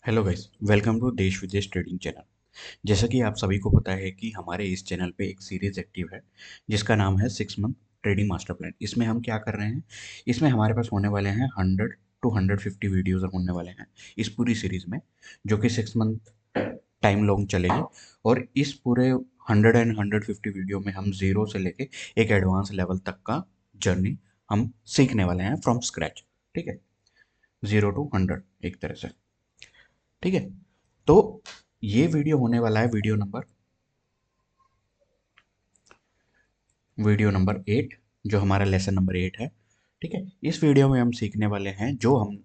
Hello guys, welcome to देश विदेश trading channel. जैसा कि आप सभी को पता है कि हमारे इस चैनल पे एक सीरीज एक्टिव है जिसका नाम है 6 मंथ ट्रेडिंग मास्टर प्लान। इसमें हम क्या कर रहे हैं, इसमें हमारे पास होने वाले हैं 100 to 150 वीडियोज़ होने वाले हैं इस पूरी सीरीज में, जो कि 6 मंथ टाइम लॉन्ग चलेगी। और इस पूरे 150 वीडियो में हम ज़ीरो से लेके एक एडवांस लेवल तक का जर्नी हम सीखने वाले हैं फ्रॉम स्क्रैच। ठीक है, 0 to 100 एक तरह से। ठीक है, तो ये वीडियो होने वाला है वीडियो नंबर 8, जो हमारा लेसन नंबर 8 है। ठीक है, इस वीडियो में हम सीखने वाले हैं जो हम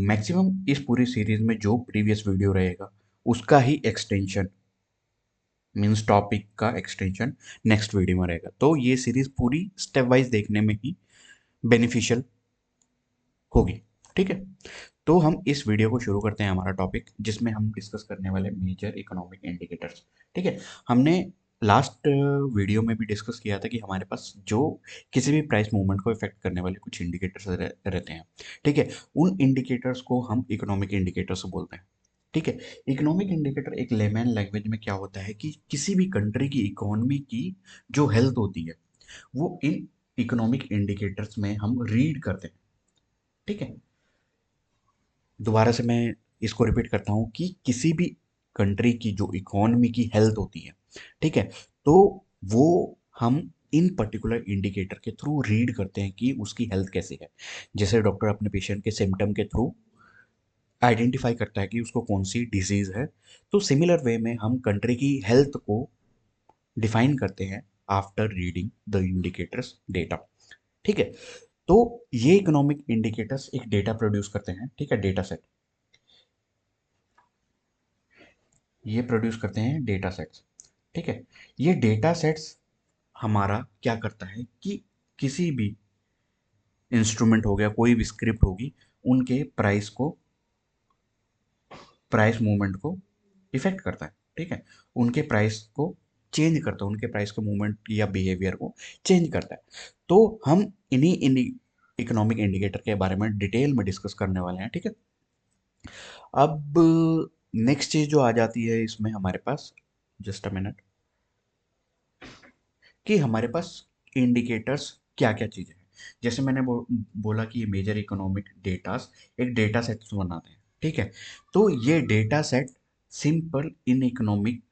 मैक्सिमम इस पूरी सीरीज में जो प्रीवियस वीडियो रहेगा उसका ही एक्सटेंशन, मीन्स टॉपिक का एक्सटेंशन नेक्स्ट वीडियो में रहेगा। तो ये सीरीज पूरी स्टेप वाइज देखने में ही बेनिफिशियल होगी। ठीक है, तो हम इस वीडियो को शुरू करते हैं हमारा टॉपिक, जिसमें हम डिस्कस करने वाले मेजर इकोनॉमिक इंडिकेटर्स। ठीक है, हमने लास्ट वीडियो में भी डिस्कस किया था कि हमारे पास जो किसी भी प्राइस मूवमेंट को इफेक्ट करने वाले कुछ इंडिकेटर्स रहते हैं। ठीक है, उन इंडिकेटर्स को हम इकोनॉमिक इंडिकेटर्स बोलते हैं। ठीक है, इकोनॉमिक इंडिकेटर एक लेमैन लैंग्वेज में क्या होता है कि किसी भी कंट्री की इकोनॉमी की जो हेल्थ होती है वो इन इकोनॉमिक इंडिकेटर्स में हम रीड करते हैं। ठीक है, दोबारा से मैं इसको रिपीट करता हूँ कि किसी भी कंट्री की जो इकोनॉमी की हेल्थ होती है, ठीक है, तो वो हम इन पर्टिकुलर इंडिकेटर के थ्रू रीड करते हैं कि उसकी हेल्थ कैसी है। जैसे डॉक्टर अपने पेशेंट के सिम्टम के थ्रू आइडेंटिफाई करता है कि उसको कौन सी डिजीज है, तो सिमिलर वे में हम कंट्री की हेल्थ को डिफाइन करते हैं after reading the indicators data. ठीक है, तो ये इकोनॉमिक इंडिकेटर्स एक डेटा प्रोड्यूस करते हैं। ठीक है, डेटा सेट, ये प्रोड्यूस करते हैं डेटा सेट्स। ठीक है, ये डेटा सेट्स हमारा क्या करता है कि किसी भी इंस्ट्रूमेंट हो गया, कोई भी स्क्रिप्ट होगी, उनके प्राइस मूवमेंट को इफेक्ट करता है। ठीक है, उनके प्राइस को चेंज करता है, उनके प्राइस के मूवमेंट या बिहेवियर को चेंज करता है। तो हम इन्हीं इकोनॉमिक इंडिकेटर के बारे में डिटेल में डिस्कस करने वाले हैं। ठीक है, अब नेक्स्ट चीज जो आ जाती है इसमें हमारे पास, जस्ट अ मिनट, कि हमारे पास इंडिकेटर्स क्या क्या चीज़ें हैं। जैसे मैंने बोला कि ये मेजर इकोनॉमिक डेटास एक डेटा सेट बनाते हैं। ठीक है, तो ये data set simple in economic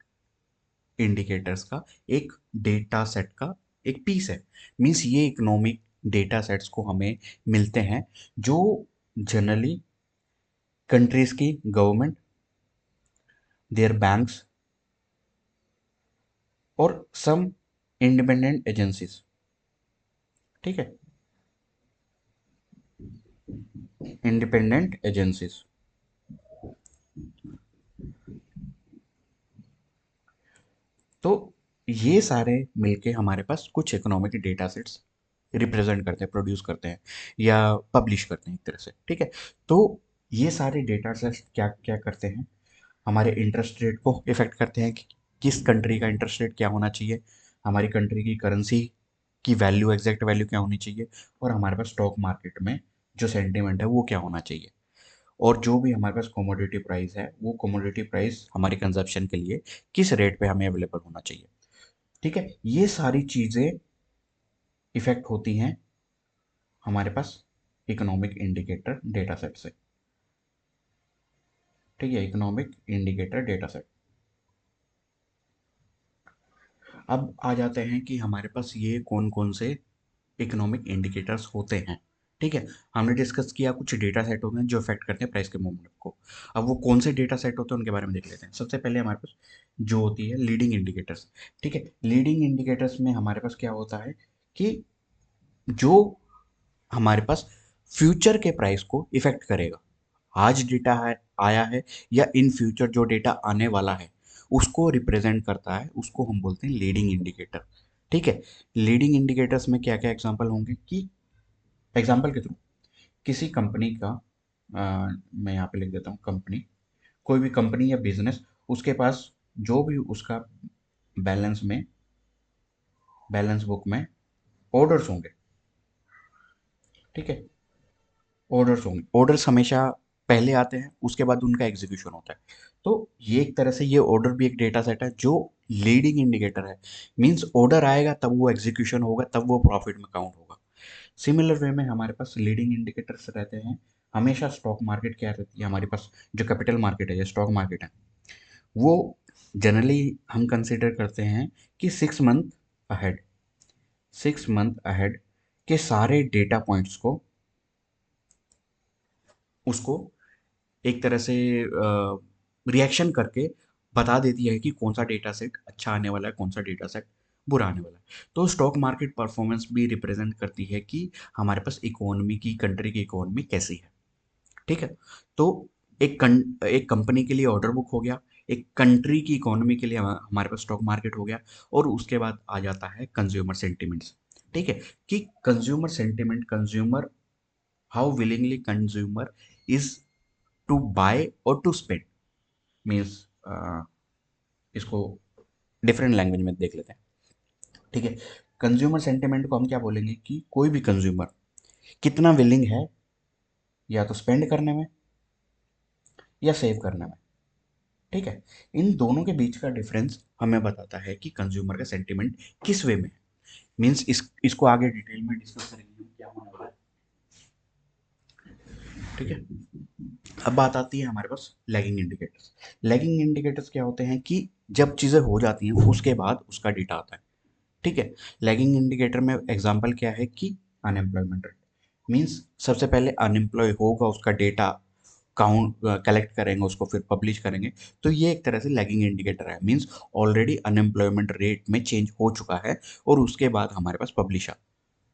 indicators का एक डेटा सेट का एक पीस है। मीन्स ये इकोनॉमिक डेटा सेट्स को हमें मिलते हैं जो जनरली कंट्रीज की गवर्नमेंट, देयर बैंक्स और सम इंडिपेंडेंट एजेंसीज। ठीक है, इंडिपेंडेंट एजेंसीज, तो ये सारे मिलके हमारे पास कुछ इकोनॉमिक डेटा सेट्स रिप्रेजेंट करते हैं, प्रोड्यूस करते हैं या पब्लिश करते हैं एक तरह से। ठीक है, तो ये सारे डेटा सेट्स क्या क्या करते हैं, हमारे इंटरेस्ट रेट को इफेक्ट करते हैं कि किस कंट्री का इंटरेस्ट रेट क्या होना चाहिए, हमारी कंट्री की करेंसी की वैल्यू, एग्जैक्ट वैल्यू क्या होनी चाहिए, और हमारे पास स्टॉक मार्केट में जो सेंटिमेंट है वो क्या होना चाहिए। और जो भी हमारे पास कमोडिटी प्राइस है, वो कमोडिटी प्राइस हमारे कंजप्शन के लिए किस रेट पे हमें अवेलेबल होना चाहिए। ठीक है, ये सारी चीज़ें इफेक्ट होती हैं हमारे पास इकोनॉमिक इंडिकेटर डेटा सेट से। ठीक है, इकोनॉमिक इंडिकेटर डेटा सेट। अब आ जाते हैं कि हमारे पास ये कौन कौन से इकोनॉमिक इंडिकेटर्स होते हैं। ठीक है, हमने डिस्कस किया कुछ डेटा सेट होते हैं जो इफेक्ट करते हैं प्राइस के मूवमेंट को। अब वो कौन से डेटा सेट होते हैं उनके बारे में देख लेते हैं। सबसे पहले हमारे पास जो होती है लीडिंग इंडिकेटर्स। ठीक है, लीडिंग इंडिकेटर्स में हमारे पास क्या होता है कि जो हमारे पास फ्यूचर के प्राइस को इफेक्ट करेगा। आज डेटा है, आया है, या इन फ्यूचर जो डेटा आने वाला है उसको रिप्रेजेंट करता है, उसको हम बोलते हैं लीडिंग इंडिकेटर। ठीक है, लीडिंग इंडिकेटर्स में क्या क्या एग्जांपल होंगे कि एग्जांपल के थ्रू किसी कंपनी का, मैं यहाँ पे लिख देता हूँ कंपनी, कोई भी कंपनी या बिजनेस, उसके पास जो भी उसका बैलेंस में, बैलेंस बुक में ऑर्डर्स होंगे। ठीक है, ऑर्डर्स होंगे, ऑर्डर्स हमेशा पहले आते हैं, उसके बाद उनका एग्जीक्यूशन होता है। तो ये एक तरह से ये ऑर्डर भी एक डेटा सेट है जो लीडिंग इंडिकेटर है। मींस ऑर्डर आएगा तब वो एग्जीक्यूशन होगा, तब वो प्रॉफिट में काउंट होगा। सिमिलर वे में हमारे पास लीडिंग इंडिकेटर्स रहते हैं। हमेशा स्टॉक मार्केट क्या रहती है हमारे पास, जो कैपिटल मार्केट है या स्टॉक मार्केट है, वो जनरली हम कंसिडर करते हैं कि 6 मंथ अहेड, 6 मंथ अहेड के सारे डेटा पॉइंट्स को, उसको एक तरह से रिएक्शन करके बता देती है कि कौन सा डेटा सेट अच्छा आने वाला है, कौन सा डेटा सेट बुरा आने वाला है। तो स्टॉक मार्केट परफॉर्मेंस भी रिप्रेजेंट करती है कि हमारे पास इकोनॉमी की, कंट्री की इकोनॉमी कैसी है। ठीक है। तो एक कंपनी के लिए ऑर्डर बुक हो गया, एक कंट्री की इकोनॉमी के लिए हमारे पास स्टॉक मार्केट हो गया, और उसके बाद आ जाता है कंज्यूमर सेंटिमेंट्स। ठीक है, कि consumer sentiment, consumer, how willingly consumer is to buy और टू स्पेंड। मीन्स इसको डिफरेंट लैंग्वेज में देख लेते हैं। ठीक है, कंज्यूमर सेंटिमेंट को हम क्या बोलेंगे कि कोई भी कंज्यूमर कितना विलिंग है या तो स्पेंड करने में या सेव करने में। ठीक है, इन दोनों के बीच का डिफरेंस हमें बताता है कि कंज्यूमर का सेंटिमेंट किस वे में है। मीन्स इसको आगे डिटेल में डिस्कस करेंगे हम क्या होने वाला है। ठीक है, अब बात आती है हमारे पास लैगिंग इंडिकेटर्स। लैगिंग इंडिकेटर्स क्या होते हैं कि जब चीज़ें हो जाती हैं उसके बाद उसका डेटा आता है। ठीक है, लैगिंग इंडिकेटर में एग्जांपल क्या है कि अनएम्प्लॉयमेंट रेट। मीन्स सबसे पहले अनएम्प्लॉय होगा, उसका डेटा काउंट कलेक्ट करेंगे, उसको फिर पब्लिश करेंगे। तो ये एक तरह से लैगिंग इंडिकेटर है। मीन्स ऑलरेडी अनएम्प्लॉयमेंट रेट में चेंज हो चुका है और उसके बाद हमारे पास पब्लिश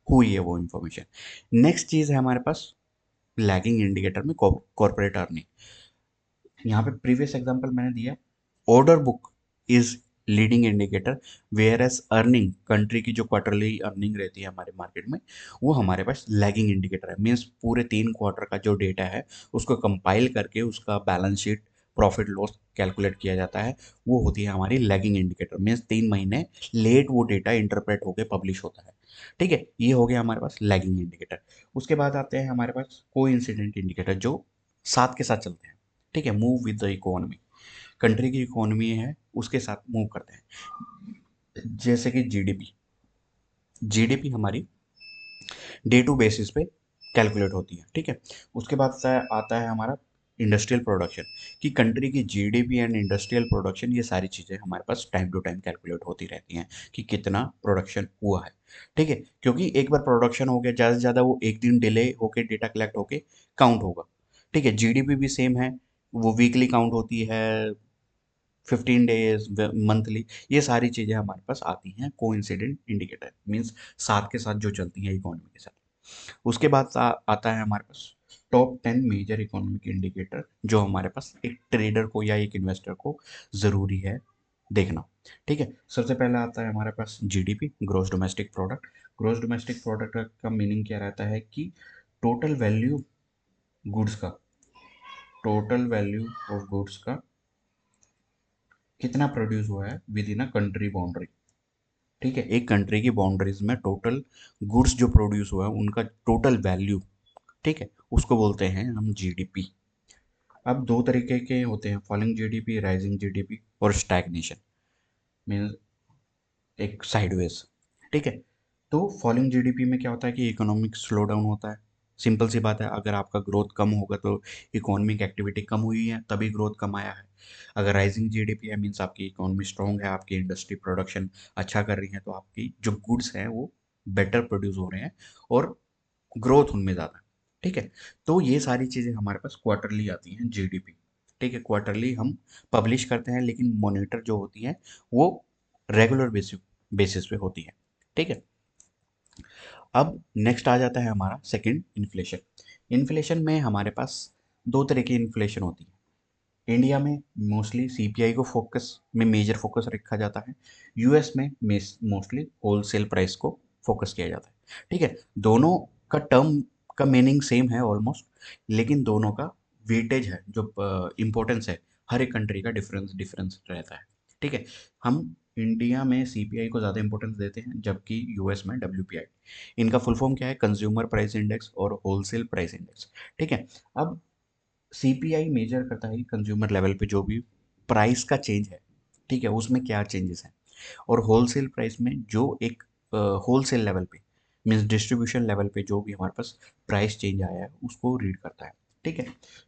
हुई है वो इन्फॉर्मेशन। नेक्स्ट चीज़ है हमारे पास लैगिंग इंडिकेटर में कॉर्पोरेट अर्निंग। यहाँ पे प्रीवियस एग्जांपल मैंने दिया, order book is leading indicator, whereas earning, country की जो क्वार्टरली अर्निंग रहती है हमारे मार्केट में, वो हमारे पास लैगिंग इंडिकेटर है। मीन्स पूरे 3 क्वार्टर का जो डेटा है उसको कंपाइल करके उसका balance sheet, profit loss calculate किया जाता है, वो होती है हमारी लैगिंग इंडिकेटर। मीन्स 3 महीने लेट वो डेटा इंटरप्रेट होकर पब्लिश होता है। ठीक है, ये हो गया हमारे पास लैगिंग इंडिकेटर। उसके बाद आते हैं हमारे पास को इंसिडेंट इंडिकेटर, जो साथ के साथ चलते हैं। ठीक है, move with the economy, country की इकोनॉमी है उसके साथ मूव करते हैं। जैसे कि जीडीपी, जीडीपी हमारी डे टू बेसिस पे कैलकुलेट होती है। ठीक है, उसके बाद आता है हमारा इंडस्ट्रियल प्रोडक्शन, कि कंट्री की जीडीपी एंड इंडस्ट्रियल प्रोडक्शन, ये सारी चीज़ें हमारे पास टाइम टू टाइम कैलकुलेट होती रहती हैं कि कितना प्रोडक्शन हुआ है। ठीक है, क्योंकि एक बार प्रोडक्शन हो गया, ज़्यादा से ज़्यादा वो एक दिन डिले होके डेटा कलेक्ट होके काउंट होगा। ठीक है, जीडीपी भी सेम है, वो वीकली काउंट होती है, 15 डेज, मंथली, ये सारी चीज़ें हमारे पास आती हैं कोइंसिडेंट इंडिकेटर। मीन्स साथ के साथ जो चलती हैं इकोनॉमी के साथ। उसके बाद आता है हमारे पास टॉप 10 मेजर इकोनॉमिक इंडिकेटर, जो हमारे पास एक ट्रेडर को या एक इन्वेस्टर को ज़रूरी है देखना। ठीक है, सबसे पहला आता है हमारे पास GDP, gross domestic product. Gross domestic product का मीनिंग क्या रहता है कि टोटल वैल्यू गुड्स का, टोटल वैल्यू ऑफ गुड्स का कितना प्रोड्यूस हुआ है within a country boundary. ठीक है, एक कंट्री की बाउंड्रीज में टोटल गुड्स जो प्रोड्यूस हुआ है उनका टोटल वैल्यू। ठीक है, उसको बोलते हैं हम जीडीपी। अब दो तरीके के होते हैं, फॉलिंग जीडीपी, राइजिंग जीडीपी और स्टैग्नेशन, मीन्स एक साइडवेज। ठीक है, तो फॉलिंग जीडीपी में क्या होता है कि इकोनॉमिक स्लो डाउन होता है। सिंपल सी बात है, अगर आपका ग्रोथ कम होगा तो इकोनॉमिक एक्टिविटी कम हुई है, तभी ग्रोथ कम आया है। अगर राइजिंग जीडीपी है, मीन्स आपकी इकोनॉमी स्ट्रांग है, आपकी इंडस्ट्री प्रोडक्शन अच्छा कर रही है, तो आपकी जो गुड्स हैं वो बेटर प्रोड्यूस हो रहे हैं और ग्रोथ उनमें ज़्यादा है। ठीक है, तो ये सारी चीज़ें हमारे पास क्वार्टरली आती हैं जीडीपी। ठीक है, क्वार्टरली हम पब्लिश करते हैं, लेकिन मॉनिटर जो होती है वो रेगुलर बेसिस पे होती है। ठीक है, अब नेक्स्ट आ जाता है हमारा सेकंड, इन्फ्लेशन। इन्फ्लेशन में हमारे पास दो तरह की इन्फ्लेशन होती है। इंडिया में मोस्टली सीपीआई को फोकस में मेजर फोकस रखा जाता है। यूएस में मोस्टली होलसेल प्राइस को फोकस किया जाता है। ठीक है, दोनों का टर्म का मीनिंग सेम है ऑलमोस्ट, लेकिन दोनों का वेटेज है, जो इम्पोर्टेंस है, हर एक कंट्री का डिफरेंस डिफरेंस रहता है। ठीक है, हम इंडिया में सीपीआई को ज़्यादा इंपॉर्टेंस देते हैं, जबकि यूएस में डब्ल्यूपीआई। इनका फुल फॉर्म क्या है, कंज्यूमर प्राइस इंडेक्स और होलसेल प्राइस इंडेक्स। ठीक है, अब सीपीआई मेजर करता है कंज्यूमर लेवल पे जो भी प्राइस का चेंज है, ठीक है, उसमें क्या चेंजेस हैं। और होलसेल प्राइस में जो एक होलसेल लेवल पे मीन्स डिस्ट्रीब्यूशन लेवल पे जो भी हमारे पास प्राइस चेंज आया है उसको रीड करता है, ठीक है।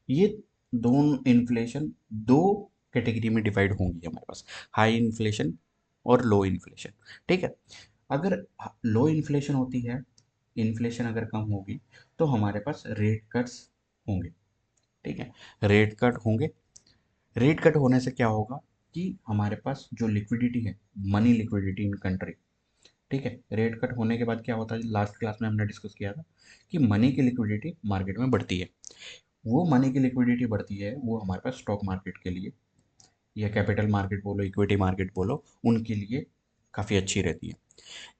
ये दोनों इन्फ्लेशन दो कैटेगरी में डिवाइड होंगी हमारे पास, हाई इन्फ्लेशन और लो इन्फ्लेशन, ठीक है। अगर लो इन्फ्लेशन होती है, इन्फ्लेशन अगर कम होगी तो हमारे पास रेट कट्स होंगे, ठीक है। रेट कट होंगे, रेट कट होने से क्या होगा कि हमारे पास जो लिक्विडिटी है, मनी लिक्विडिटी इन कंट्री, ठीक है, रेट कट होने के बाद क्या होता है, लास्ट क्लास में हमने डिस्कस किया था कि मनी की लिक्विडिटी मार्केट में बढ़ती है। वो मनी की लिक्विडिटी बढ़ती है वो हमारे पास स्टॉक मार्केट के लिए या कैपिटल मार्केट बोलो, इक्विटी मार्केट बोलो, उनके लिए काफ़ी अच्छी रहती है।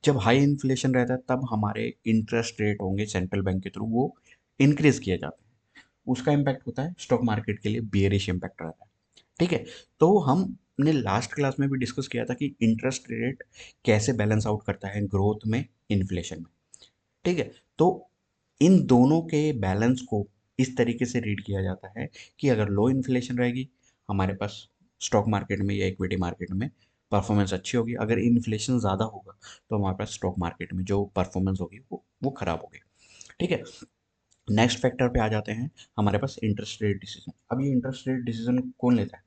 जब हाई इन्फ्लेशन रहता है तब हमारे इंटरेस्ट रेट होंगे सेंट्रल बैंक के थ्रू वो इंक्रीज किए जाते हैं, उसका इम्पैक्ट होता है स्टॉक मार्केट के लिए बियरिश इम्पैक्ट रहता है, ठीक है। तो हमने लास्ट क्लास में भी डिस्कस किया था कि इंटरेस्ट रेट कैसे बैलेंस आउट करता है ग्रोथ में, इन्फ्लेशन में, ठीक है। तो इन दोनों के बैलेंस को इस तरीके से रीड किया जाता है कि अगर लो इन्फ्लेशन रहेगी हमारे पास स्टॉक मार्केट में या इक्विटी मार्केट में परफॉर्मेंस अच्छी होगी, अगर इन्फ्लेशन ज़्यादा होगा तो हमारे पास स्टॉक मार्केट में जो परफॉर्मेंस होगी वो खराब होगी, ठीक है। नेक्स्ट फैक्टर पे आ जाते हैं हमारे पास इंटरेस्ट रेट डिसीजन। अब ये इंटरेस्ट रेट डिसीजन कौन लेता है,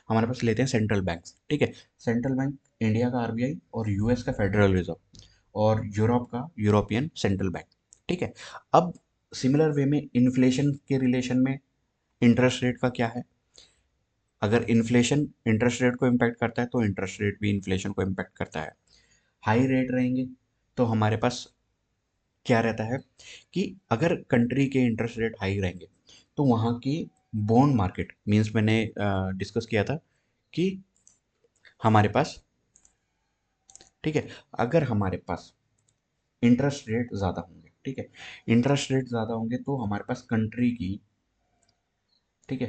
हमारे पास लेते हैं सेंट्रल बैंक्स, ठीक है। सेंट्रल बैंक इंडिया का आरबीआई और यूएस का फेडरल रिजर्व और यूरोप का यूरोपियन सेंट्रल बैंक, ठीक है। अब सिमिलर वे में इन्फ्लेशन के रिलेशन में इंटरेस्ट रेट का क्या है, अगर इन्फ्लेशन इंटरेस्ट रेट को इम्पैक्ट करता है तो इंटरेस्ट रेट भी इन्फ्लेशन को इम्पैक्ट करता है। हाई रेट रहेंगे तो हमारे पास क्या रहता है कि अगर कंट्री के इंटरेस्ट रेट हाई रहेंगे तो वहाँ की बॉन्ड मार्केट मीन्स मैंने डिस्कस किया था कि हमारे पास, ठीक है, अगर हमारे पास इंटरेस्ट रेट ज़्यादा होंगे, ठीक है, इंटरेस्ट रेट ज़्यादा होंगे तो हमारे पास कंट्री की, ठीक है,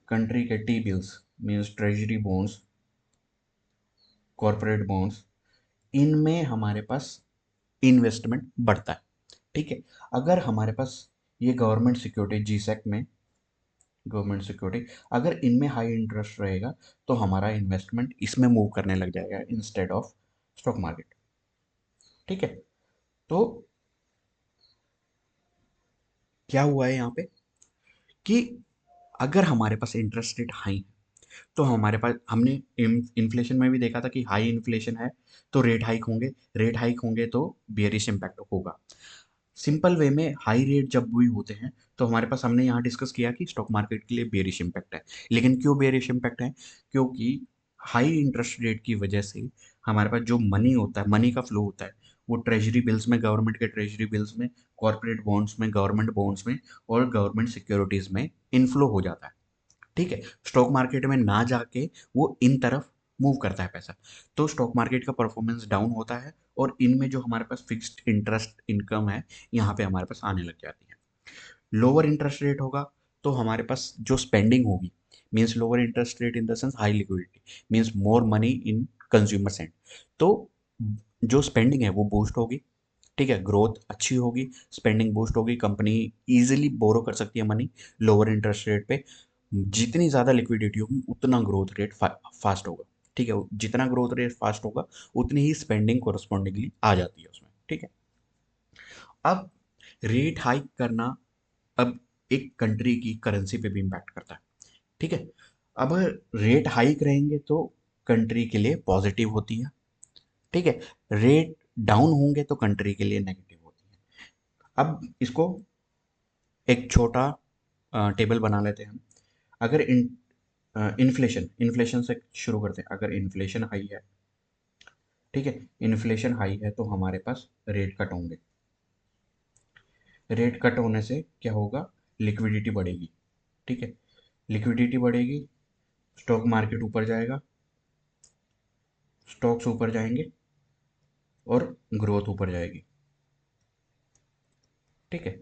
कंट्री के T bills means treasury bonds, corporate bonds, इनमें हमारे पास इन्वेस्टमेंट बढ़ता है, ठीक है। अगर हमारे पास ये गवर्नमेंट सिक्योरिटी जीसेक में, गवर्नमेंट सिक्योरिटी, अगर इनमें हाई इंटरेस्ट रहेगा तो हमारा इन्वेस्टमेंट इसमें मूव करने लग जाएगा इंस्टेड ऑफ स्टॉक मार्केट, ठीक है। तो क्या हुआ है यहाँ पे कि अगर हमारे पास इंटरेस्ट रेट हाई है तो हमारे पास, हमने इन्फ्लेशन में भी देखा था कि हाई इन्फ्लेशन है तो रेट हाइक होंगे, रेट हाइक होंगे तो बेयरिश इम्पैक्ट होगा। सिंपल वे में हाई रेट जब भी होते हैं तो हमारे पास, हमने यहाँ डिस्कस किया कि स्टॉक मार्केट के लिए बेयरिश इम्पैक्ट है। लेकिन क्यों बेयरिश इम्पैक्ट है, क्योंकि हाई इंटरेस्ट रेट की वजह से हमारे पास जो मनी होता है, मनी का फ्लो होता है, वो ट्रेजरी बिल्स में, गवर्नमेंट के ट्रेजरी बिल्स में, कॉर्पोरेट बॉन्ड्स में, गवर्नमेंट बॉन्ड्स में और गवर्नमेंट सिक्योरिटीज में इनफ्लो हो जाता है, ठीक है। स्टॉक मार्केट में ना जाके वो इन तरफ मूव करता है पैसा, तो स्टॉक मार्केट का परफॉर्मेंस डाउन होता है और इनमें जो हमारे पास फिक्स्ड इंटरेस्ट इनकम है यहाँ पे हमारे पास आने लग जाती है। लोअर इंटरेस्ट रेट होगा तो हमारे पास जो स्पेंडिंग होगी, means lower interest rate in the sense high liquidity means more money in consumer send, तो जो स्पेंडिंग है वो बूस्ट होगी, ठीक है, ग्रोथ अच्छी होगी, स्पेंडिंग बूस्ट होगी, कंपनी इजीली बोरो कर सकती है मनी लोअर इंटरेस्ट रेट पे। जितनी ज़्यादा लिक्विडिटी होगी उतना ग्रोथ रेट फास्ट होगा, ठीक है, जितना ग्रोथ रेट फास्ट होगा उतनी ही स्पेंडिंग कोरस्पॉन्डिंगली आ जाती है उसमें, ठीक है। अब रेट हाइक करना अब एक कंट्री की करेंसी पे भी इम्पैक्ट करता है, ठीक है। अब रेट हाइक रहेंगे तो कंट्री के लिए पॉजिटिव होती है, ठीक है, रेट डाउन होंगे तो कंट्री के लिए नेगेटिव होती है। अब इसको एक छोटा टेबल बना लेते हैं हम। अगर इन्फ्लेशन, इन्फ्लेशन से शुरू करते हैं, अगर इन्फ्लेशन हाई है, ठीक है, इन्फ्लेशन हाई है तो हमारे पास रेट कट होंगे, रेट कट होने से क्या होगा, लिक्विडिटी बढ़ेगी, ठीक है, लिक्विडिटी बढ़ेगी, स्टॉक मार्केट ऊपर जाएगा, स्टॉक्स ऊपर जाएंगे और ग्रोथ ऊपर जाएगी, ठीक है,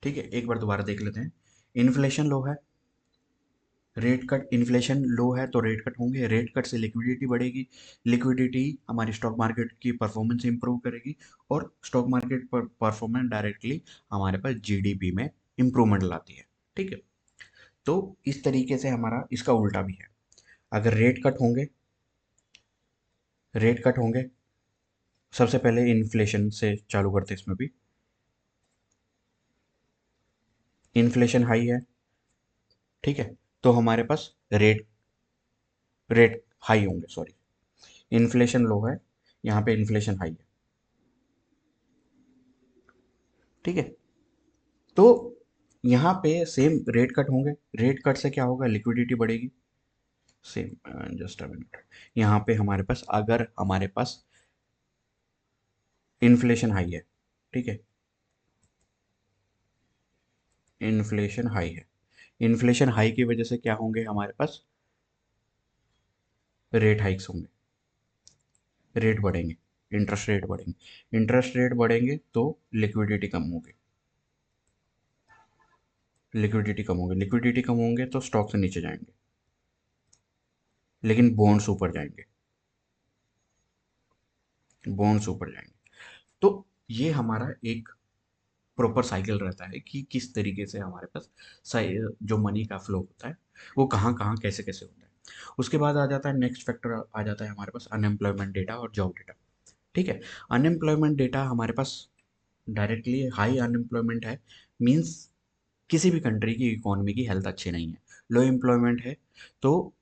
ठीक है। एक बार दोबारा देख लेते हैं, इन्फ्लेशन लो है, रेट कट, इन्फ्लेशन लो है तो रेट कट होंगे, रेट कट से लिक्विडिटी बढ़ेगी, लिक्विडिटी हमारी स्टॉक मार्केट की परफॉर्मेंस इंप्रूव करेगी, और स्टॉक मार्केट पर परफॉर्मेंस डायरेक्टली हमारे पास जीडीपी में इंप्रूवमेंट लाती है। ठीक है, तो इस तरीके से हमारा इसका उल्टा भी है। अगर रेट कट होंगे, सबसे पहले इन्फ्लेशन से चालू करते हैं इसमें भी। इन्फ्लेशन हाई है, ठीक है, तो हमारे पास रेट रेट हाई होंगे, सॉरी, इन्फ्लेशन लो है, यहाँ पे इन्फ्लेशन हाई है। ठीक है, तो यहाँ पे सेम रेट कट होंगे, रेट कट से क्या होगा, लिक्विडिटी बढ़ेगी। सेम, जस्ट अ मिनट, यहाँ पे हमारे पास, अगर हमारे पास इन्फ्लेशन हाई है, ठीक है, इन्फ्लेशन हाई है, इन्फ्लेशन हाई की वजह से क्या होंगे हमारे पास, रेट हाइक्स होंगे, रेट बढ़ेंगे, इंटरेस्ट रेट बढ़ेंगे, इंटरेस्ट रेट बढ़ेंगे तो लिक्विडिटी कम होगी, लिक्विडिटी कम होंगे तो स्टॉक से नीचे जाएंगे, लेकिन बॉन्ड्स ऊपर जाएंगे, बॉन्ड्स ऊपर जाएंगे। तो ये हमारा एक प्रॉपर साइकिल रहता है कि किस तरीके से हमारे पास जो मनी का फ्लो होता है वो कहाँ कहाँ कैसे कैसे होता है। उसके बाद आ जाता है नेक्स्ट फैक्टर, आ जाता है हमारे पास अनएम्प्लॉयमेंट डेटा और जॉब डेटा। ठीक है, अनएम्प्लॉयमेंट डेटा हमारे पास डायरेक्टली हाई अनएम्प्लॉयमेंट है, मीन्स किसी भी कंट्री की इकोनॉमी की हेल्थ अच्छी नहीं है। लो एम्प्लॉयमेंट है तो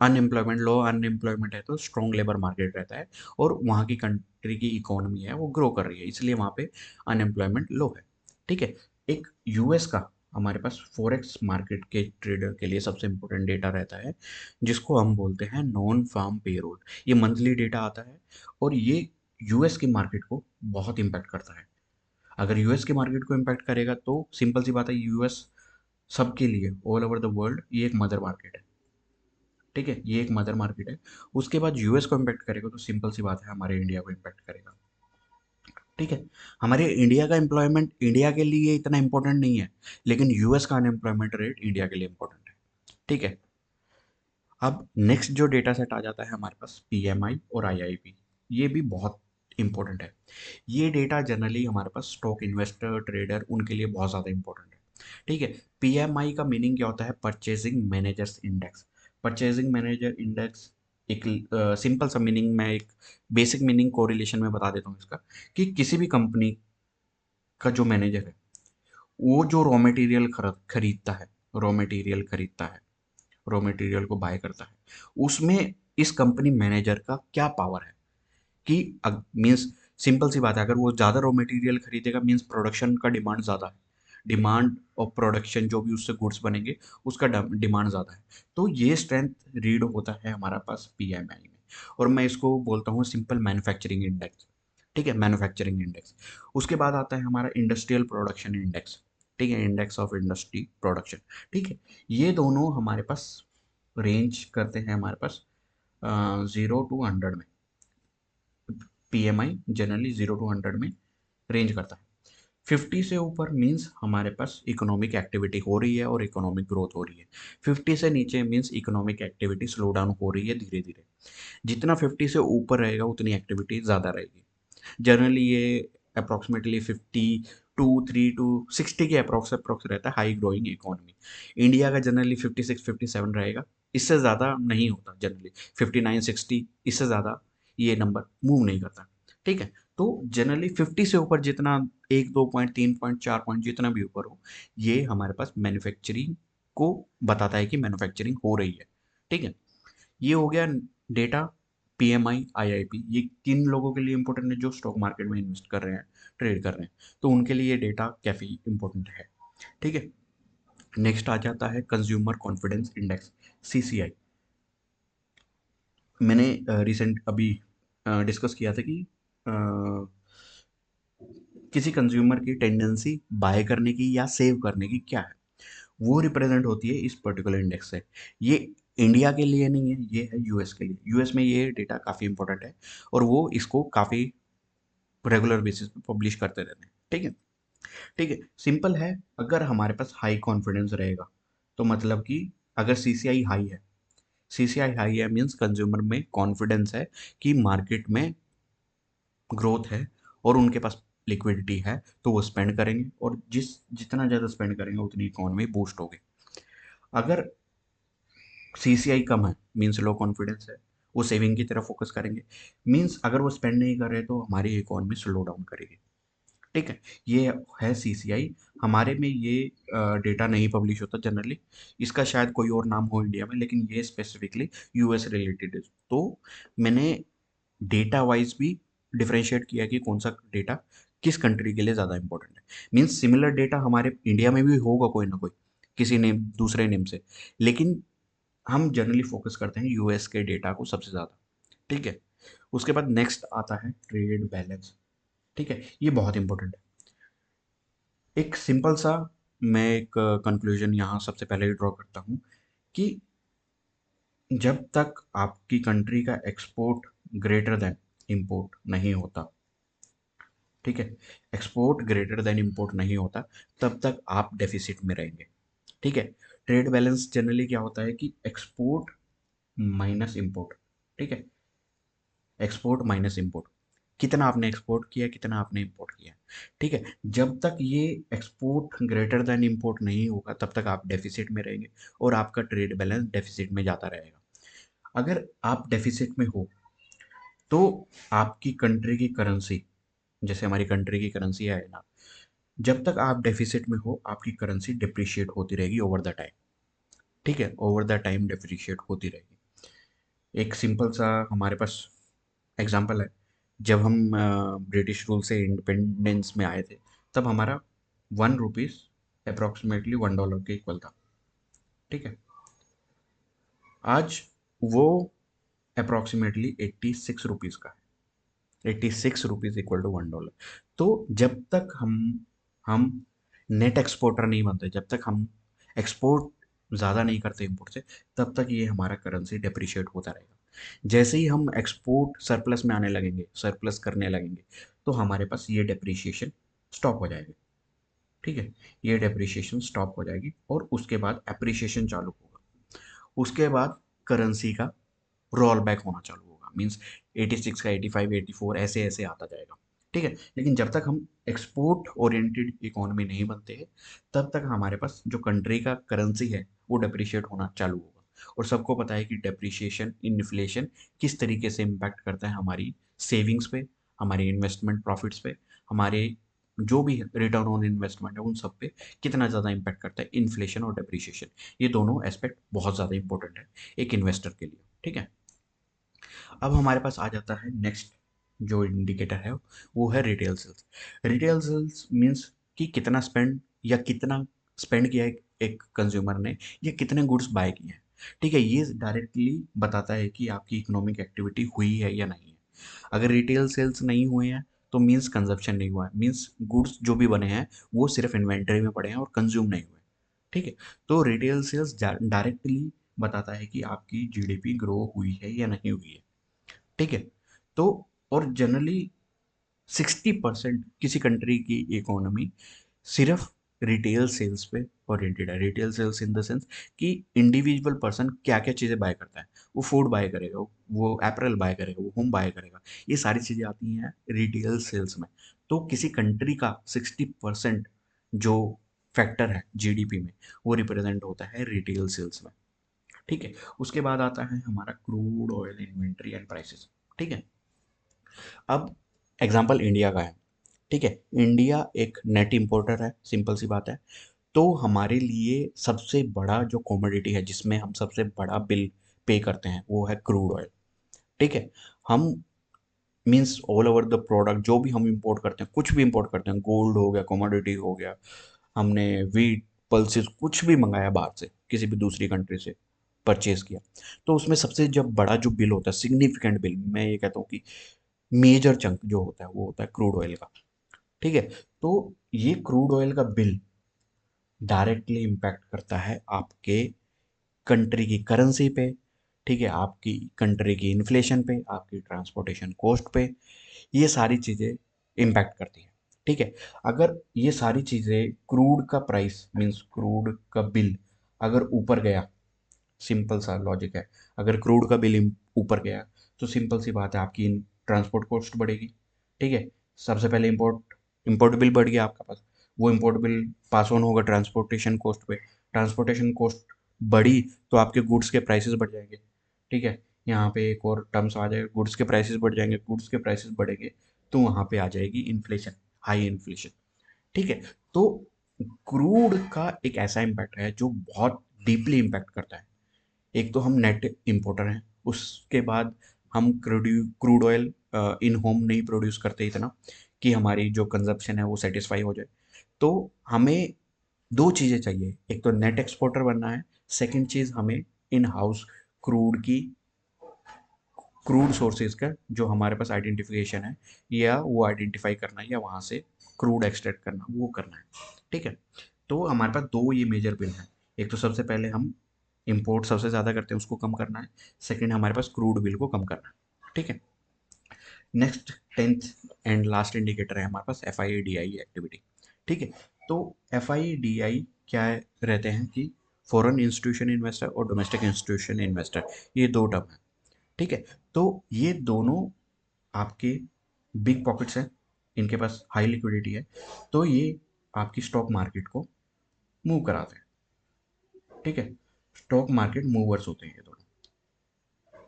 लो अनएम्प्लॉयमेंट है तो स्ट्रॉन्ग लेबर मार्केट रहता है, और वहाँ की कंट्री की इकोनॉमी है वो ग्रो कर रही है, इसलिए वहाँ पे अनएम्प्लॉयमेंट लो है। ठीक है, एक यूएस का हमारे पास फॉरेक्स मार्केट के ट्रेडर के लिए सबसे इंपॉर्टेंट डेटा रहता है, जिसको हम बोलते हैं नॉन फार्म पेरोल। ये मंथली डेटा आता है, और ये यूएस की मार्केट को बहुत इम्पैक्ट करता है। अगर यूएस के मार्केट को इम्पैक्ट करेगा तो सिंपल सी बात है, यूएस सबके लिए ऑल ओवर द वर्ल्ड ये एक मदर मार्केट है। ठीक है, ये एक मदर मार्केट है। उसके बाद यूएस को इम्पैक्ट करेगा तो सिंपल सी बात है, हमारे इंडिया को इम्पैक्ट करेगा। ठीक है, हमारे इंडिया का एम्प्लॉयमेंट इंडिया के लिए इतना इंपॉर्टेंट नहीं है, लेकिन यूएस का अनएम्प्लॉयमेंट रेट इंडिया के लिए इंपॉर्टेंट है। ठीक है, अब नेक्स्ट जो डेटा सेट आ जाता है हमारे पास, पीएमआई और आईआईपी, ये भी बहुत इंपॉर्टेंट है। ये डेटा जनरली हमारे पास स्टॉक इन्वेस्टर ट्रेडर उनके लिए बहुत ज़्यादा इंपॉर्टेंट है। ठीक है, पीएमआई का मीनिंग क्या होता है, purchasing managers index. Purchasing manager index एक सिंपल सा मीनिंग, मैं एक बेसिक मीनिंग कोरिलेशन में बता देता हूँ इसका, कि किसी भी कंपनी का जो मैनेजर है, वो जो रॉ मटेरियल खरीदता है, रॉ मटेरियल खरीदता है, रॉ मटेरियल को बाय करता है, उसमें इस कंपनी मैनेजर का क्या पावर है, कि मीन्स सिंपल सी बात है, अगर वो ज़्यादा रॉ मटेरियल खरीदेगा मीन्स प्रोडक्शन का डिमांड ज़्यादा है, डिमांड और प्रोडक्शन जो भी उससे गुड्स बनेंगे उसका डिमांड ज़्यादा है। तो ये स्ट्रेंथ रीड होता है हमारा पास पीएमआई में, और मैं इसको बोलता हूँ सिंपल मैन्युफैक्चरिंग इंडेक्स। ठीक है, मैन्युफैक्चरिंग इंडेक्स। उसके बाद आता है हमारा इंडस्ट्रियल प्रोडक्शन इंडेक्स। ठीक है, इंडेक्स ऑफ इंडस्ट्री प्रोडक्शन। ठीक है, ये दोनों हमारे पास रेंज करते हैं हमारे पास 0 to 100 में। पीएमआई जनरली 0 to 100 में रेंज करता है। 50 से ऊपर मीन्स हमारे पास इकोनॉमिक एक्टिविटी हो रही है और इकोनॉमिक ग्रोथ हो रही है। 50 से नीचे means economic activity slow down हो रही है धीरे धीरे। जितना 50 से ऊपर रहेगा उतनी एक्टिविटी ज़्यादा रहेगी। जनरली ये अप्रॉक्सीमेटली 52 3 to 60 के अप्रॉक्स अप्रॉक्स रहता है हाई ग्रोइंग इकोनॉमी। इंडिया का जनरली 56 57 रहेगा, इससे ज़्यादा नहीं होता जनरली। 59 60, इससे ज़्यादा ये नंबर मूव नहीं करता। ठीक है, तो जनरली 50 से ऊपर जितना, 1 2 पॉइंट 3 पॉइंट 4 पॉइंट जितना भी ऊपर हो, ये हमारे पास मैन्युफैक्चरिंग को बताता है कि मैन्युफैक्चरिंग हो रही है। ठीक है, ये हो गया डेटा। पीएमआई आईआईपी ये किन लोगों के लिए इंपॉर्टेंट है, जो स्टॉक मार्केट में इन्वेस्ट कर रहे हैं, ट्रेड कर रहे हैं, तो उनके लिए ये डेटा काफ़ी इंपॉर्टेंट है। ठीक है, नेक्स्ट आ जाता है कंज्यूमर कॉन्फिडेंस इंडेक्स, सीसीआई। मैंने रिसेंट अभी डिस्कस किया था कि अ, किसी कंज्यूमर की टेंडेंसी बाय करने की या सेव करने की क्या है, वो रिप्रेजेंट होती है इस पर्टिकुलर इंडेक्स से। ये इंडिया के लिए नहीं है, ये है यूएस के लिए। यूएस में ये डेटा काफ़ी इंपॉर्टेंट है, और वो इसको काफ़ी रेगुलर बेसिस पे पब्लिश करते रहते हैं। ठीक है, ठीक है, सिंपल है। अगर हमारे पास हाई कॉन्फिडेंस रहेगा तो मतलब कि अगर सीसीआई हाई है, सीसीआई हाई है मीन्स कंज्यूमर में कॉन्फिडेंस है कि मार्केट में ग्रोथ है और उनके पास लिक्विडिटी है, तो वो स्पेंड करेंगे, और जितना ज़्यादा स्पेंड करेंगे उतनी इकोनॉमी बूस्ट होगी। अगर सीसीआई कम है मीन्स लो कॉन्फिडेंस है, वो सेविंग की तरफ फोकस करेंगे, मीन्स अगर वो स्पेंड नहीं कर रहे तो हमारी इकोनॉमी स्लो डाउन करेगी। ठीक है, ये है सीसीआई। हमारे में ये डेटा नहीं पब्लिश होता जनरली, इसका शायद कोई और नाम हो इंडिया में, लेकिन ये स्पेसिफिकली यूएस रिलेटेड है। तो मैंने डेटा वाइज भी डिफरेंशिएट किया कि कौन सा डेटा किस कंट्री के लिए ज़्यादा इंपॉर्टेंट है। मीन्स सिमिलर डेटा हमारे इंडिया में भी होगा कोई ना कोई, किसी नेम दूसरे नेम से, लेकिन हम जनरली फोकस करते हैं यूएस के डेटा को सबसे ज़्यादा। ठीक है, उसके बाद नेक्स्ट आता है ट्रेड बैलेंस। ठीक है, ये बहुत इंपॉर्टेंट है। एक सिंपल सा मैं एक कंक्लूजन यहाँ सबसे पहले ही ड्रॉ करता हूँ कि जब तक आपकी कंट्री का एक्सपोर्ट ग्रेटर देन इंपोर्ट नहीं होता, ठीक है, एक्सपोर्ट ग्रेटर देन इंपोर्ट नहीं होता, तब तक आप डेफिसिट में रहेंगे। ठीक है, ट्रेड बैलेंस जनरली क्या होता है कि एक्सपोर्ट माइनस इंपोर्ट। ठीक है, एक्सपोर्ट माइनस इंपोर्ट, कितना आपने एक्सपोर्ट किया, कितना आपने इंपोर्ट किया। ठीक है, जब तक ये एक्सपोर्ट ग्रेटर देन इंपोर्ट नहीं होगा तब तक आप डेफिसिट में रहेंगे और आपका ट्रेड बैलेंस डेफिसिट में जाता रहेगा। अगर आप डेफिसिट में हो तो आपकी कंट्री की करेंसी, जैसे हमारी कंट्री की करेंसी है ना, जब तक आप डेफिसिट में हो आपकी करेंसी डिप्रिशिएट होती रहेगी ओवर द टाइम। ठीक है, ओवर द टाइम डिप्रिशिएट होती रहेगी। एक सिंपल सा हमारे पास एग्जांपल है, जब हम ब्रिटिश रूल से इंडिपेंडेंस में आए थे, तब हमारा 1 रुपीज़ अप्रॉक्सीमेटली $1 के इक्वल था। ठीक है, आज वो अप्रॉक्सीमेटली 86 रुपीज़ का है। 86 रुपीज़ इक्वल टू $1। तो जब तक हम नेट एक्सपोर्टर नहीं बनते, जब तक हम एक्सपोर्ट ज़्यादा नहीं करते इम्पोर्ट से, तब तक ये हमारा करेंसी डेप्रिशिएट होता रहेगा। जैसे ही हम एक्सपोर्ट सरप्लस में आने लगेंगे, सरप्लस करने लगेंगे, तो हमारे पास ये डेप्रिशिएशन स्टॉप हो जाएगी। ठीक है, ये डेप्रिशिएशन स्टॉप हो जाएगी और उसके बाद एप्रिशिएशन चालू होगा। उसके बाद करेंसी का रोल बैक होना चालू होगा, मीन्स 86 का 85, 84 ऐसे ऐसे आता जाएगा। ठीक है, लेकिन जब तक हम एक्सपोर्ट ओरिएंटेड इकोनॉमी नहीं बनते हैं, तब तक हमारे पास जो कंट्री का करेंसी है वो डेप्रिशिएट होना चालू होगा। और सबको पता है कि डेप्रिशिएशन इन्फ्लेशन किस तरीके से इम्पैक्ट करता है हमारी सेविंग्स पे, हमारी इन्वेस्टमेंट प्रॉफिट्स पे, हमारे जो भी रिटर्न ऑन इन्वेस्टमेंट है उन सब पे कितना ज़्यादा इम्पैक्ट करता है इन्फ्लेशन और डेप्रिशिएशन। ये दोनों एस्पेक्ट बहुत ज़्यादा इंपॉर्टेंट है एक इन्वेस्टर के लिए। ठीक है, अब हमारे पास आ जाता है नेक्स्ट जो इंडिकेटर है, वो है retail sales. Retail sales means कि कितना स्पेंड या कितना स्पेंड किया है एक कंज्यूमर ने, या कितने गुड्स बाय किए हैं। ठीक है, ये डायरेक्टली बताता है कि आपकी इकोनॉमिक एक्टिविटी हुई है या नहीं है। अगर रिटेल सेल्स नहीं हुए हैं तो मीन्स कंजप्शन नहीं हुआ है, मीन्स गुड्स जो भी बने हैं वो सिर्फ इन्वेंटरी में पड़े हैं और कंज्यूम नहीं हुए। ठीक है, तो रिटेल सेल्स डायरेक्टली बताता है कि आपकी जीडीपी ग्रो हुई है या नहीं हुई है। ठीक है, तो और जनरली 60% किसी कंट्री की इकोनॉमी सिर्फ रिटेल सेल्स पे ओरिएंटेड है। Retail sales in the sense कि इंडिविजुअल पर्सन क्या क्या चीज़ें बाय करता है, वो फूड बाय करेगा, वो एपरल बाय करेगा, वो होम बाय करेगा, ये सारी चीज़ें आती हैं रिटेल सेल्स में। तो किसी कंट्री का 60% जो फैक्टर है जीडीपी में, वो रिप्रेजेंट होता है रिटेल सेल्स में। ठीक है, उसके बाद आता है हमारा crude oil inventory and prices. ठीक है, अब एग्जांपल इंडिया का है। ठीक है, इंडिया एक नेट इंपोर्टर है, सिंपल सी बात है। तो हमारे लिए सबसे बड़ा जो कॉमोडिटी है जिसमें हम सबसे बड़ा बिल पे करते हैं वो है क्रूड ऑयल। ठीक है, हम means all over the product जो भी हम इंपोर्ट करते हैं, कुछ भी इंपोर्ट करते हैं, गोल्ड हो गया, कमोडिटी हो गया, हमने वीट पल्सेस कुछ भी मंगाया बाहर से किसी भी दूसरी कंट्री से परचेज किया, तो उसमें सबसे जब बड़ा जो बिल होता है, सिग्निफिकेंट बिल, मैं ये कहता हूँ कि मेजर चंक जो होता है वो होता है क्रूड ऑयल का। ठीक है, तो ये क्रूड ऑयल का बिल डायरेक्टली इम्पैक्ट करता है आपके कंट्री की करेंसी पे। ठीक है, आपकी कंट्री की इन्फ्लेशन पे, आपकी ट्रांसपोर्टेशन कॉस्ट पे, ये सारी चीज़ें इम्पैक्ट करती हैं। ठीक है, अगर ये सारी चीज़ें क्रूड का प्राइस मीन्स क्रूड का बिल अगर ऊपर गया, सिंपल सा लॉजिक है। अगर क्रूड का बिल ऊपर गया तो सिंपल सी बात है, आपकी ट्रांसपोर्ट कॉस्ट बढ़ेगी। ठीक है, सबसे पहले इम्पोर्ट इम्पोर्ट बिल बढ़ गया आपका पास, वो इम्पोर्ट बिल पास ऑन होगा ट्रांसपोर्टेशन कॉस्ट पे। ट्रांसपोर्टेशन कॉस्ट बढ़ी तो आपके गुड्स के प्राइसेस बढ़ जाएंगे। ठीक है, यहाँ पे एक और टर्म्स आ जाएगा, गुड्स के प्राइसेस बढ़ जाएंगे, गुड्स के प्राइसेस बढ़ेंगे तो वहाँ पे आ जाएगी इन्फ्लेशन, हाई इन्फ्लेशन। ठीक है, तो क्रूड का एक ऐसा इम्पैक्ट है जो बहुत डीपली इम्पैक्ट करता है। एक तो हम नेट इंपोर्टर हैं, उसके बाद हम क्रूड ऑयल इन होम नहीं प्रोड्यूस करते इतना कि हमारी जो कंजप्शन है वो सेटिस्फाई हो जाए। तो हमें दो चीज़ें चाहिए, एक तो नेट एक्सपोर्टर बनना है, सेकंड चीज़ हमें इन हाउस क्रूड की क्रूड सोर्सेज का जो हमारे पास आइडेंटिफिकेशन है, या वो आइडेंटिफाई करना है, या वहाँ से क्रूड एक्सट्रैक्ट करना, वो करना है। ठीक है, तो हमारे पास दो ये मेजर बिल हैं। एक तो सबसे पहले हम इंपोर्ट सबसे ज़्यादा करते हैं, उसको कम करना है। सेकंड, हमारे पास क्रूड बिल को कम करना है। ठीक है, next 10th and last indicator है हमारे पास F I D I activity. ठीक है, तो एफ आई डी आई क्या रहते हैं कि फॉरेन इंस्टीट्यूशन इन्वेस्टर और डोमेस्टिक इंस्टीट्यूशन इन्वेस्टर, ये दो टर्म है। ठीक है, तो ये दोनों आपके बिग पॉकेट्स हैं, इनके पास हाई लिक्विडिटी है, तो ये आपकी स्टॉक मार्केट को मूव कराते हैं। ठीक है, स्टॉक मार्केट मूवर्स होते हैं ये दोनों,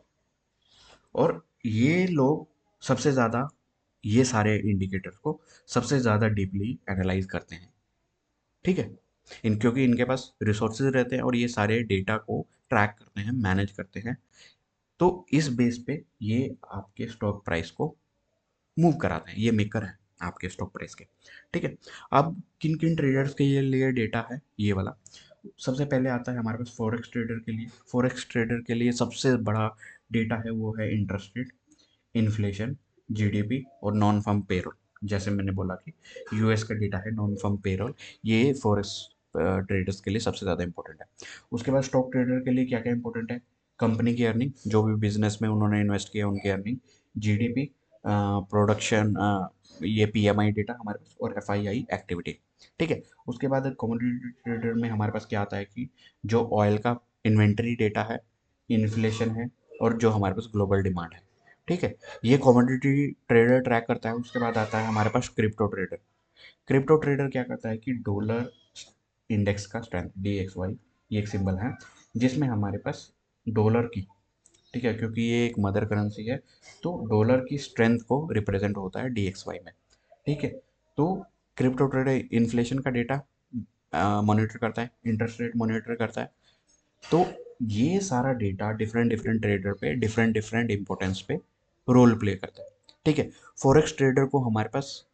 और ये लोग सबसे ज़्यादा ये सारे इंडिकेटर्स को सबसे ज़्यादा डीपली एनालाइज करते हैं। ठीक है, क्योंकि इनके पास रिसोर्सेज रहते हैं और ये सारे डेटा को ट्रैक करते हैं, मैनेज करते हैं। तो इस बेस पे ये आपके स्टॉक प्राइस को मूव कराते हैं, ये मेकर हैं आपके स्टॉक प्राइस के। ठीक है, अब किन किन ट्रेडर्स के लिए डेटा है ये वाला, सबसे पहले आता है हमारे पास फॉरेक्स ट्रेडर के लिए। फॉरेक्स ट्रेडर के लिए सबसे बड़ा डेटा है वो है इंटरेस्ट रेट, इन्फ्लेशन, जीडीपी और नॉन फर्म पेरोल। जैसे मैंने बोला कि यूएस का डेटा है नॉन फर्म पेरोल, ये फॉरेक्स ट्रेडर्स के लिए सबसे ज़्यादा इंपॉर्टेंट है। उसके बाद स्टॉक ट्रेडर के लिए क्या क्या इंपॉर्टेंट है, कंपनी की अर्निंग, जो भी बिजनेस में उन्होंने इन्वेस्ट किया उनकी अर्निंग, जीडीपी, प्रोडक्शन, ये पीएमआई डेटा हमारे पास, और एफआईआई एक्टिविटी। ठीक है, उसके बाद कमोडिटी ट्रेडर में हमारे पास क्या आता है कि जो ऑयल का इन्वेंटरी डेटा है, इन्फ्लेशन है, और जो हमारे पास ग्लोबल डिमांड है। ठीक है, ये कमोडिटी ट्रेडर ट्रैक करता है। उसके बाद आता है हमारे पास क्रिप्टो ट्रेडर। क्रिप्टो ट्रेडर क्या करता है कि डॉलर इंडेक्स का स्ट्रेंथ डी एक्स वाई, ये एक सिंबल है जिसमें हमारे पास डॉलर की, ठीक है, क्योंकि ये एक मदर करेंसी है, तो डॉलर की स्ट्रेंथ को रिप्रेजेंट होता है डी एक्स वाई में। ठीक है, तो क्रिप्टो ट्रेडर इन्फ्लेशन का डेटा मॉनिटर करता है, इंटरेस्ट रेट मॉनिटर करता है। तो ये सारा डेटा डिफरेंट डिफरेंट ट्रेडर पे डिफरेंट डिफरेंट इंपॉर्टेंस पे रोल प्ले करता है। ठीक है, फॉरेक्स ट्रेडर को हमारे पास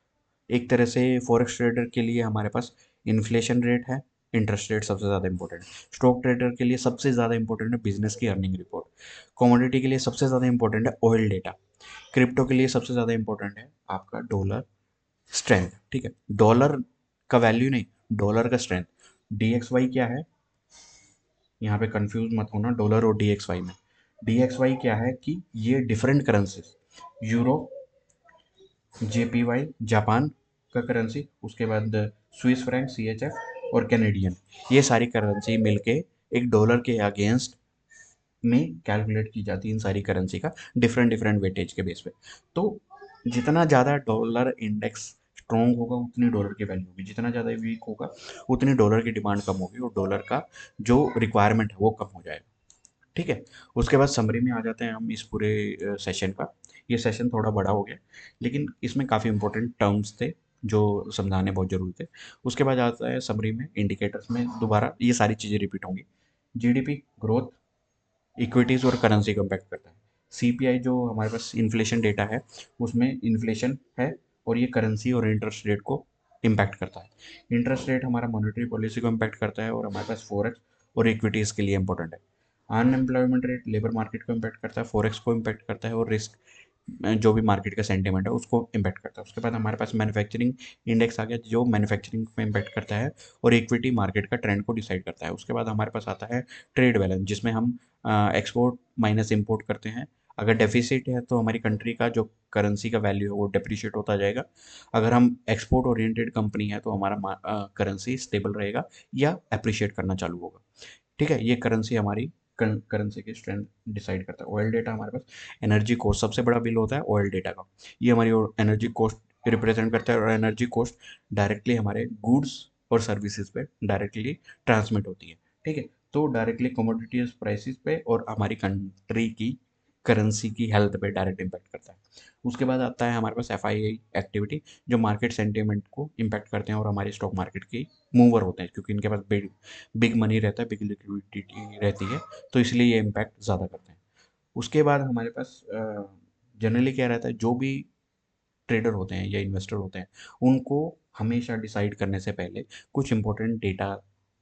एक तरह से, फॉरेक्स ट्रेडर के लिए हमारे पास इन्फ्लेशन रेट है, इंटरेस्ट रेट सबसे ज़्यादा इंपॉर्टेंट है। स्टॉक ट्रेडर के लिए सबसे ज़्यादा इंपॉर्टेंट है बिजनेस की अर्निंग रिपोर्ट। कमोडिटी के लिए सबसे ज़्यादा इंपॉर्टेंट है ऑयल डेटा। क्रिप्टो के लिए सबसे ज़्यादा इंपॉर्टेंट है आपका डॉलर स्ट्रेंथ। ठीक है, डॉलर का वैल्यू नहीं, डॉलर का स्ट्रेंथ। डी एक्स वाई क्या है, यहाँ पे कंफ्यूज मत होना डॉलर और डी एक्स वाई में। डी एक्स वाई क्या है कि ये different currencies, euro, JPY Japan का करेंसी, उसके बाद स्विस फ्रैंक सीएचएफ और कैनेडियन, ये सारी करेंसी मिलके एक डॉलर के अगेंस्ट में कैलकुलेट की जाती है, इन सारी करेंसी का डिफरेंट डिफरेंट वेटेज के बेस पे। तो जितना ज़्यादा डॉलर इंडेक्स स्ट्रॉन्ग होगा उतनी डॉलर की वैल्यू होगी, जितना ज़्यादा वीक होगा उतनी डॉलर की डिमांड कम होगी और डॉलर का जो रिक्वायरमेंट है वो कम हो जाएगा। ठीक है, उसके बाद समरी में आ जाते हैं हम इस पूरे सेशन का। ये सेशन थोड़ा बड़ा हो गया, लेकिन इसमें काफ़ी इंपॉर्टेंट टर्म्स थे जो समझाने बहुत ज़रूरी थे। उसके बाद आता है समरी में, इंडिकेटर्स में दोबारा ये सारी चीज़ें रिपीट होंगी। जीडीपी ग्रोथ, इक्विटीज़ और करेंसी को इम्पैक्ट करता है। सीपीआई जो हमारे पास इन्फ्लेशन डेटा है, उसमें इन्फ्लेशन है और ये करेंसी और इंटरेस्ट रेट को इम्पैक्ट करता है। इंटरेस्ट रेट हमारा मॉनेटरी पॉलिसी को इम्पैक्ट करता है और हमारे पास फॉरेक्स और इक्विटीज़ के लिए इंपॉर्टेंट है। अनएम्प्लॉयमेंट रेट लेबर मार्केट को इम्पैक्ट करता है, फॉरेक्स को इम्पैक्ट करता है, और रिस्क जो भी मार्केट का सेंटीमेंट है उसको इम्पैक्ट करता है। उसके बाद हमारे पास मैन्युफैक्चरिंग इंडेक्स आ गया जो मैन्युफैक्चरिंग में इम्पैक्ट करता है और इक्विटी मार्केट का ट्रेंड को डिसाइड करता है। उसके बाद हमारे पास आता है ट्रेड बैलेंस, जिसमें हम एक्सपोर्ट माइनस इम्पोर्ट करते हैं। अगर डेफिसिट है तो हमारी कंट्री का जो करेंसी का वैल्यू है वो डिप्रिशिएट होता जाएगा। अगर हम एक्सपोर्ट ओरिएंटेड कंपनी है तो हमारा करेंसी स्टेबल रहेगा या अप्रिशिएट करना चालू होगा। ठीक है, ये करेंसी हमारी करेंसी की स्ट्रेंथ डिसाइड करता है। ऑयल डेटा हमारे पास एनर्जी कॉस्ट, सबसे बड़ा बिल होता है ऑयल डेटा का, ये हमारी एनर्जी कॉस्ट रिप्रेजेंट करता है। और एनर्जी कॉस्ट डायरेक्टली हमारे गुड्स और सर्विसेज पे डायरेक्टली ट्रांसमिट होती है, ठीक है। तो डायरेक्टली कमोडिटीज प्राइसेस पे और हमारी कंट्री की करेंसी की हेल्थ पे डायरेक्ट इम्पैक्ट करता है। उसके बाद आता है हमारे पास एफआईआई एक्टिविटी, जो मार्केट सेंटीमेंट को इम्पैक्ट करते हैं और हमारी स्टॉक मार्केट की मूवर होते हैं, क्योंकि इनके पास बिग बिग मनी रहता है, बिग लिक्विडिटी रहती है, तो इसलिए ये इम्पैक्ट ज़्यादा करते हैं। उसके बाद हमारे पास जनरली क्या रहता है, जो भी ट्रेडर होते हैं या इन्वेस्टर होते हैं, उनको हमेशा डिसाइड करने से पहले कुछ इंपॉर्टेंट डेटा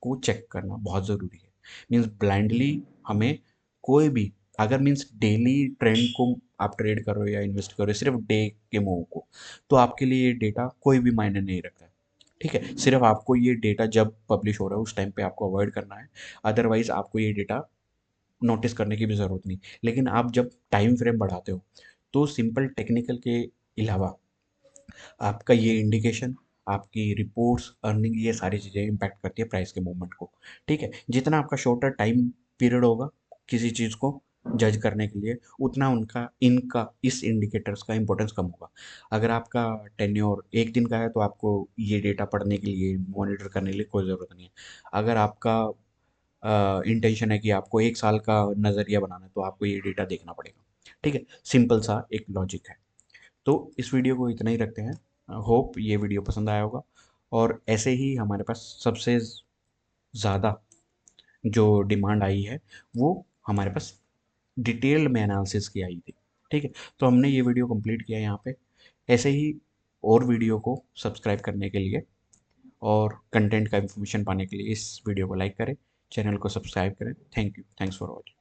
को चेक करना बहुत ज़रूरी है। मीन्स ब्लाइंडली हमें कोई भी, अगर मीन्स डेली ट्रेंड को आप ट्रेड कर रहे हो या इन्वेस्ट कर रहे हो सिर्फ डे के मूव को, तो आपके लिए ये डेटा कोई भी मायने नहीं रखता है, ठीक है। सिर्फ आपको ये डेटा जब पब्लिश हो रहा है उस टाइम पे आपको अवॉइड करना है, अदरवाइज आपको ये डेटा नोटिस करने की भी ज़रूरत नहीं। लेकिन आप जब टाइम फ्रेम बढ़ाते हो, तो सिंपल टेक्निकल के अलावा आपका ये इंडिकेशन, आपकी रिपोर्ट्स, अर्निंग, ये सारी चीज़ें इम्पैक्ट करती है प्राइस के मूवमेंट को, ठीक है। जितना आपका शॉर्टर टाइम पीरियड होगा किसी चीज़ को जज करने के लिए, उतना उनका इनका इस इंडिकेटर्स का इंपॉर्टेंस कम होगा। अगर आपका टेन्योर एक दिन का है तो आपको ये डेटा पढ़ने के लिए, मॉनिटर करने के लिए कोई ज़रूरत नहीं है। अगर आपका इंटेंशन है कि आपको एक साल का नज़रिया बनाना है, तो आपको ये डेटा देखना पड़ेगा, ठीक है। सिंपल सा एक लॉजिक है। तो इस वीडियो को इतना ही रखते हैं। होप ये वीडियो पसंद आया होगा। और ऐसे ही हमारे पास सबसे ज़्यादा जो डिमांड आई है, वो हमारे पास डिटेल्ड में एनालिसिस की आई थी, ठीक है। तो हमने ये वीडियो कंप्लीट किया यहाँ पे। ऐसे ही और वीडियो को सब्सक्राइब करने के लिए और कंटेंट का इन्फॉर्मेशन पाने के लिए इस वीडियो को लाइक करें, चैनल को सब्सक्राइब करें। Thank you, thanks for watching.